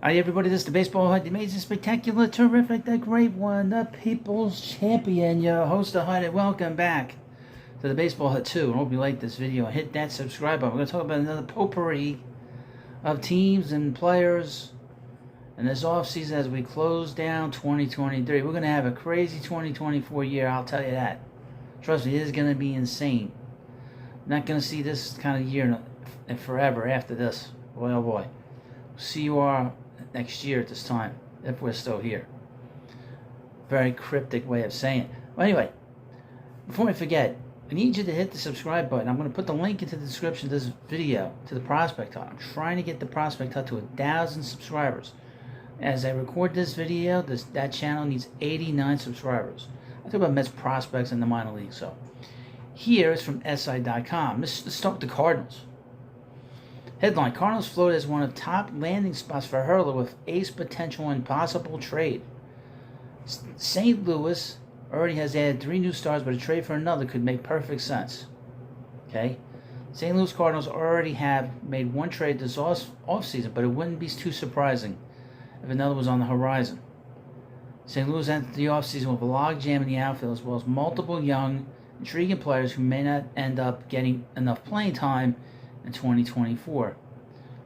Hi everybody, this is the Baseball Hut, the amazing, spectacular, terrific, the great one, the People's Champion, your host, the Hut, and welcome back to the Baseball Hut 2. I hope you like this video. Hit that subscribe button. We're going to talk about another potpourri of teams and players in this offseason as we close down 2023. We're going to have a crazy 2024 year, I'll tell you that. Trust me, it is going to be insane. Not going to see this kind of year in forever after this. Boy, oh boy. See you all next year at this time, if we're still here. Very cryptic way of saying it. Well, anyway, before I forget, I need you to hit the subscribe button. I'm going to put the link into the description of this video to the Prospect Hut. I'm trying to get the Prospect Hut to 1,000 subscribers. As I record this video, that channel needs 89 subscribers. I talk about Mets prospects in the minor league. So here is from SI.com. Let's start with the Cardinals. Headline: Cardinals floated as one of top landing spots for Hurler with ace potential and possible trade. St. Louis already has added 3 new stars, but a trade for another could make perfect sense. Okay? St. Louis Cardinals already have made one trade this offseason, but it wouldn't be too surprising if another was on the horizon. St. Louis entered the offseason with a logjam in the outfield, as well as multiple young, intriguing players who may not end up getting enough playing time in 2024.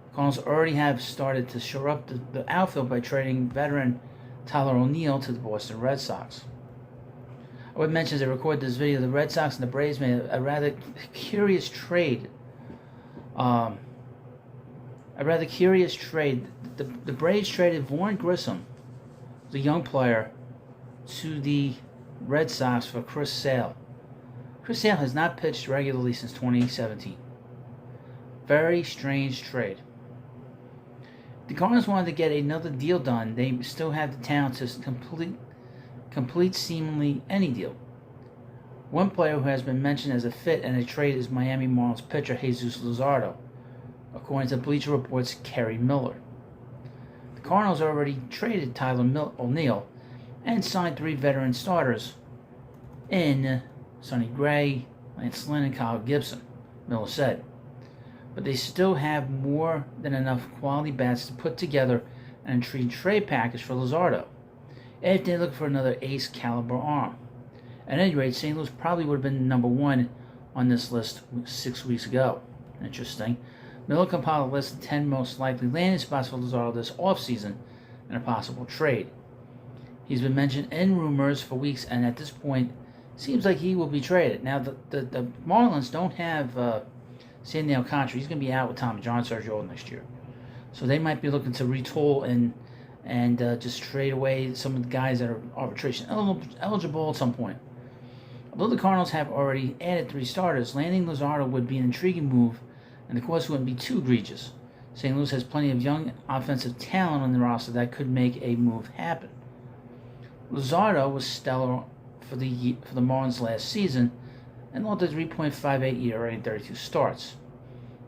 The Cardinals already have started to shore up the outfield by trading veteran Tyler O'Neill to the Boston Red Sox. I would mention as I record this video, the Red Sox and the Braves made a rather curious trade. The Braves traded Vaughn Grissom, the young player, to the Red Sox for Chris Sale. Chris Sale has not pitched regularly since 2017. Very strange trade. The Cardinals wanted to get another deal done. They still have the talent to complete seemingly any deal. One player who has been mentioned as a fit in a trade is Miami Marlins pitcher Jesus Luzardo, according to Bleacher Report's Kerry Miller. The Cardinals already traded Tyler O'Neill and signed 3 veteran starters in Sonny Gray, Lance Lynn, and Kyle Gibson, Miller said. But they still have more than enough quality bats to put together an intriguing trade package for Luzardo if they look for another ace caliber arm. At any rate, St. Louis probably would have been number 1 on this list 6 weeks ago. Interesting. Miller compiled a list of 10 most likely landing spots for Luzardo this offseason in a possible trade. He's been mentioned in rumors for weeks, and at this point, seems like he will be traded. Now, the Marlins don't have Sandy Alcantara. He's going to be out with Tommy John surgery next year. So they might be looking to retool and just trade away some of the guys that are arbitration eligible at some point. Although the Cardinals have already added 3 starters, landing Luzardo would be an intriguing move, and the cost wouldn't be too egregious. St. Louis has plenty of young offensive talent on the roster that could make a move happen. Luzardo was stellar for the Marlins last season and logged a 3.58 ERA in 32 starts.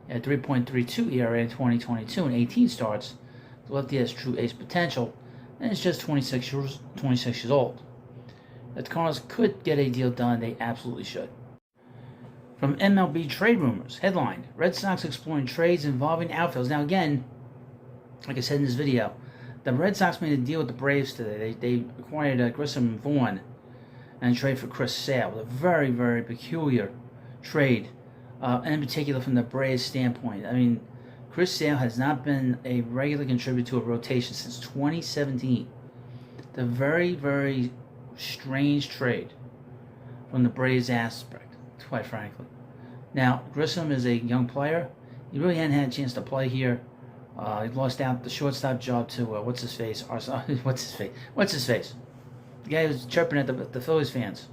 He had 3.32 ERA in 2022 and 18 starts. The lefty has true ace potential and is just 26 years old. If the Cardinals could get a deal done, they absolutely should. From MLB Trade Rumors, headline: Red Sox exploring trades involving outfields. Now again, like I said in this video, the Red Sox made a deal with the Braves today. They acquired Grissom and Vaughn and trade for Chris Sale. A very, very peculiar trade, and in particular from the Braves' standpoint. I mean, Chris Sale has not been a regular contributor to a rotation since 2017. It's a very, very strange trade from the Braves' aspect, quite frankly. Now, Grissom is a young player. He really hadn't had a chance to play here. He lost out the shortstop job to, what's his face? The guy who's chirping at the Phillies fans.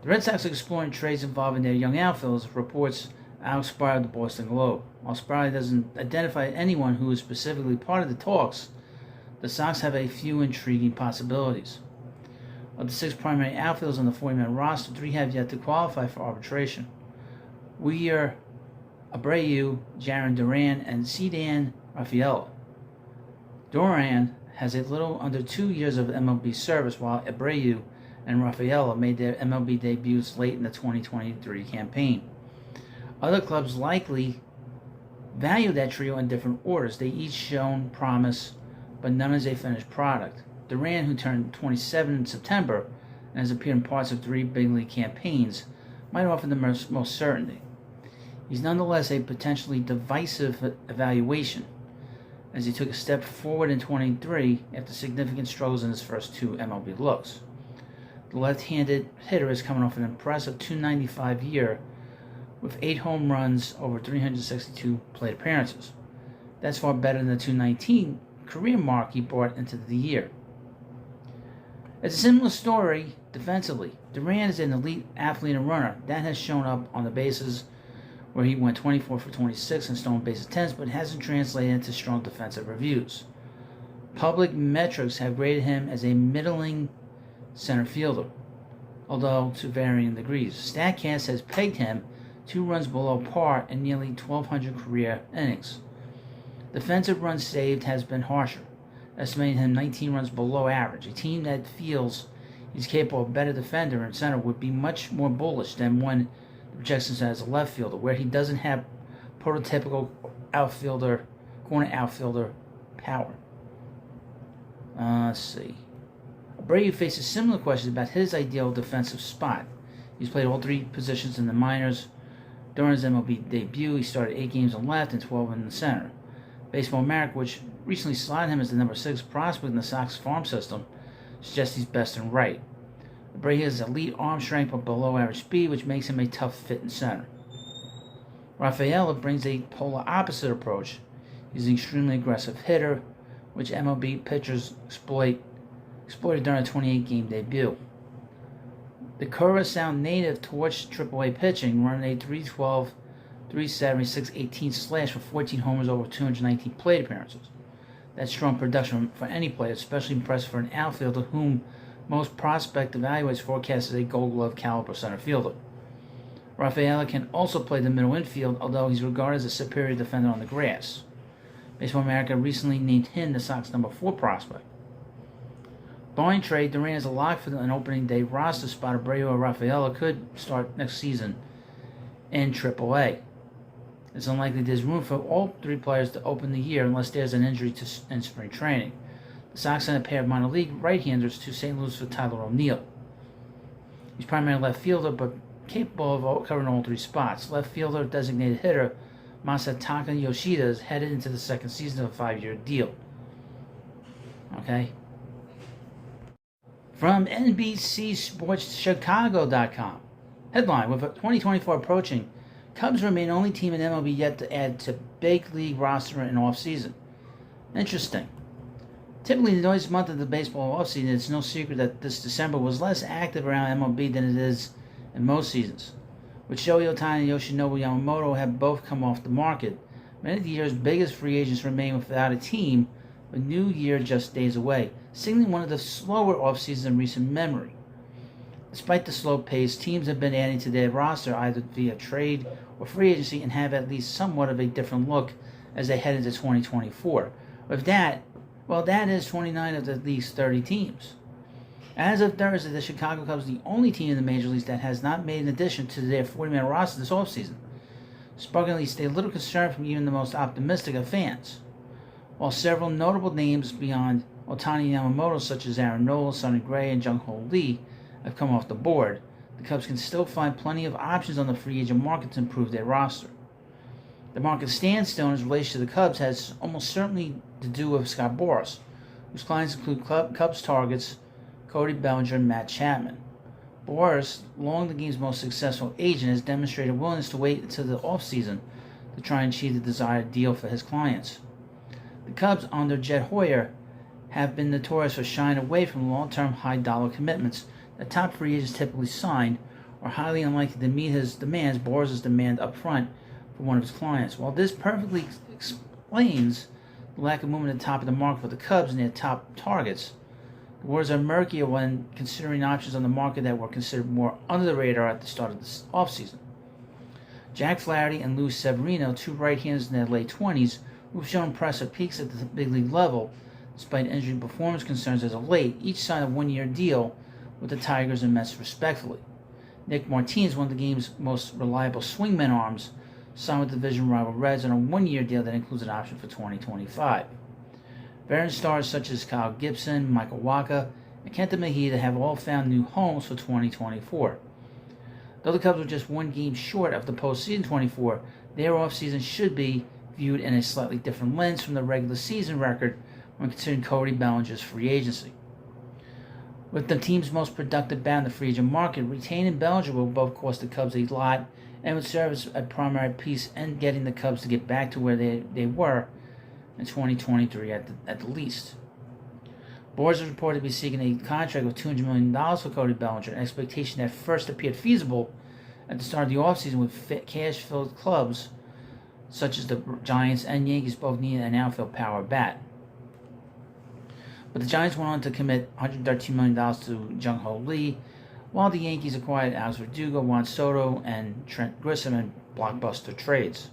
The Red Sox are exploring trades involving their young outfielders, reports Alex Spire of the Boston Globe. While Spire doesn't identify anyone who is specifically part of the talks, the Sox have a few intriguing possibilities. Of the 6 primary outfielders on the 40-man roster, 3 have yet to qualify for arbitration. Weir, Abreu, Jarren Duran, and Ceddanne Rafaela. Duran has a little under 2 years of MLB service, while Abreu and Rafaela made their MLB debuts late in the 2023 campaign. Other clubs likely Value that trio in different orders. They each shown promise, but none is a finished product. Duran, who turned 27 in September and has appeared in parts of 3 big league campaigns, might offer the most certainty. He's nonetheless a potentially divisive evaluation, as he took a step forward in 23 after significant struggles in his first 2 MLB looks. The left-handed hitter is coming off an impressive .295 year with 8 home runs over 362 plate appearances. That's far better than the .219 career mark he brought into the year. It's a similar story defensively. Duran is an elite athlete and runner. That has shown up on the bases, where he went 24 for 26 and stolen base attempts, but hasn't translated into strong defensive reviews. Public metrics have graded him as a middling center fielder, although to varying degrees. StatCast has pegged him 2 runs below par in nearly 1,200 career innings. Defensive runs saved has been harsher, estimating him 19 runs below average. A team that feels he's capable of a better defender in center would be much more bullish than one that projects him as a left fielder, where he doesn't have prototypical corner outfielder power. Let's see. Abreu faces similar questions about his ideal defensive spot. He's played all 3 positions in the minors. During his MLB debut, he started 8 games on left and 12 in the center. Baseball America, which recently slotted him as the number 6 prospect in the Sox farm system, suggests he's best in right. Abreu has elite arm strength but below average speed, which makes him a tough fit in center. Rafaela brings a polar opposite approach. He's an extremely aggressive hitter, which MLB pitchers exploited during a 28-game debut. The Curaçao native torched AAA pitching, running a .312, .370, .618 slash for 14 homers over 219 plate appearances. That's strong production for any player, especially impressive for an outfielder whom most prospect evaluates forecast as a Gold Glove caliber center fielder. Rafaela can also play the middle infield, although he's regarded as a superior defender on the grass. Baseball America recently named him the Sox number 4 prospect. Barring trade, Duran is a lock for an opening day roster spot. Abreu or Rafaela could start next season in AAA. It's unlikely there's room for all 3 players to open the year unless there's an injury in spring training. The Sox sent a pair of minor league right-handers to St. Louis for Tyler O'Neill. He's primarily left fielder, but capable of covering all 3 spots. Left fielder, designated hitter Masataka Yoshida is headed into the 2nd season of a 5-year deal. Okay. From NBCSportsChicago.com. Headline: with 2024 approaching, Cubs remain only team in MLB yet to add to big league roster in offseason. Interesting. Typically the noisiest month of the baseball offseason, it's no secret that this December was less active around MLB than it is in most seasons. With Shohei Ohtani and Yoshinobu Yamamoto have both come off the market, many of the year's biggest free agents remain without a team, with New Year just days away, signaling one of the slower offseasons in recent memory. Despite the slow pace, teams have been adding to their roster either via trade or free agency and have at least somewhat of a different look as they head into 2024. With that, that is 29 of the league's 30 teams. As of Thursday, the Chicago Cubs are the only team in the major leagues that has not made an addition to their 40-man roster this offseason, sparking at least a little concern from even the most optimistic of fans. While several notable names beyond Ohtani and Yamamoto, such as Aaron Nola, Sonny Gray, and Jung-Ho Lee, have come off the board, the Cubs can still find plenty of options on the free agent market to improve their roster. The market standstill in his relation to the Cubs has almost certainly to do with Scott Boras, whose clients include Cubs targets Cody Bellinger and Matt Chapman. Boras, long the game's most successful agent, has demonstrated willingness to wait until the offseason to try and achieve the desired deal for his clients. The Cubs, under Jed Hoyer, have been notorious for shying away from long-term high-dollar commitments that top free agents typically sign, are highly unlikely to meet his demands. Boras' demand up front for one of his clients. While this perfectly explains the lack of movement at the top of the market for the Cubs and their top targets, the waters are murkier when considering options on the market that were considered more under the radar at the start of this offseason. Jack Flaherty and Luis Severino, 2 right-handers in their late 20s, who've shown impressive peaks at the big league level, despite injury and performance concerns as of late, each signed a 1-year deal with the Tigers and Mets respectively. Nick Martinez, one of the game's most reliable swingman arms, signed with division rival Reds on a one-year deal that includes an option for 2025. Veteran stars such as Kyle Gibson, Michael Wacha, and Kenta Mahida have all found new homes for 2024. Though the Cubs were just one game short of the postseason 24, their offseason should be viewed in a slightly different lens from the regular season record when considering Cody Bellinger's free agency. With the team's most productive bat in the free agent market, retaining Bellinger will both cost the Cubs a lot and would serve as a primary piece in getting the Cubs to get back to where they were in 2023 at the least. Boards is reported to be seeking a contract of $200 million for Cody Bellinger, an expectation that first appeared feasible at the start of the offseason with cash-filled clubs such as the Giants and Yankees both needed an outfield power bat. But the Giants went on to commit $113 million to Jung-Ho Lee, while the Yankees acquired Alex Verdugo, Juan Soto, and Trent Grisham in blockbuster trades.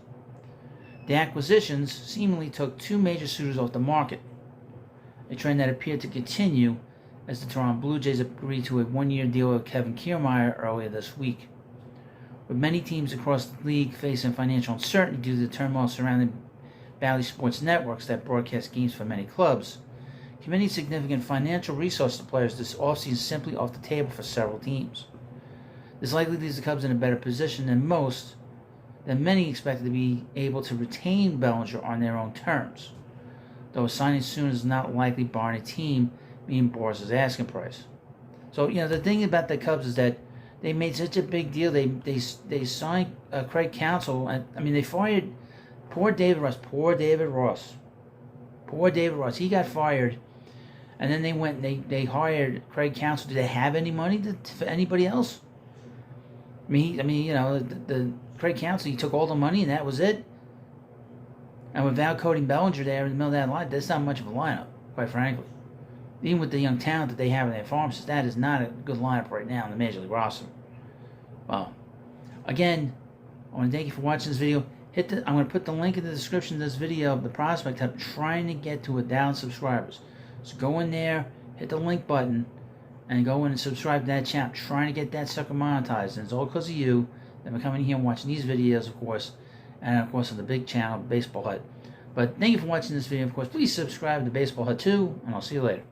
The acquisitions seemingly took two major suitors off the market, a trend that appeared to continue as the Toronto Blue Jays agreed to a one-year deal with Kevin Kiermaier earlier this week. With many teams across the league facing financial uncertainty due to the turmoil surrounding Bally Sports networks that broadcast games for many clubs, committing significant financial resources to players this offseason is simply off the table for several teams. This likely leaves the Cubs in a better position than many expected to be able to retain Bellinger on their own terms, though a signing soon is not likely barring a team meeting Boras' asking price. So, the thing about the Cubs is that they made such a big deal. They signed Craig Counsell. They fired poor David Ross. He got fired. And then they went and they hired Craig Counsell. Did they have any money for anybody else? The Craig Counsell, he took all the money and that was it. And without Cody Bellinger there in the middle of that line, that's not much of a lineup, quite frankly. Even with the young talent that they have in their farms, that is not a good lineup right now in the Major League roster. Well, again, I want to thank you for watching this video. I'm going to put the link in the description of this video of the prospect I'm trying to get to 1,000 subscribers. So go in there, hit the link button, and go in and subscribe to that channel. I'm trying to get that sucker monetized. And it's all because of you that I'm coming here and watching these videos, of course, and of course on the big channel, Baseball Hut. But thank you for watching this video. Of course, please subscribe to Baseball Hut too, and I'll see you later.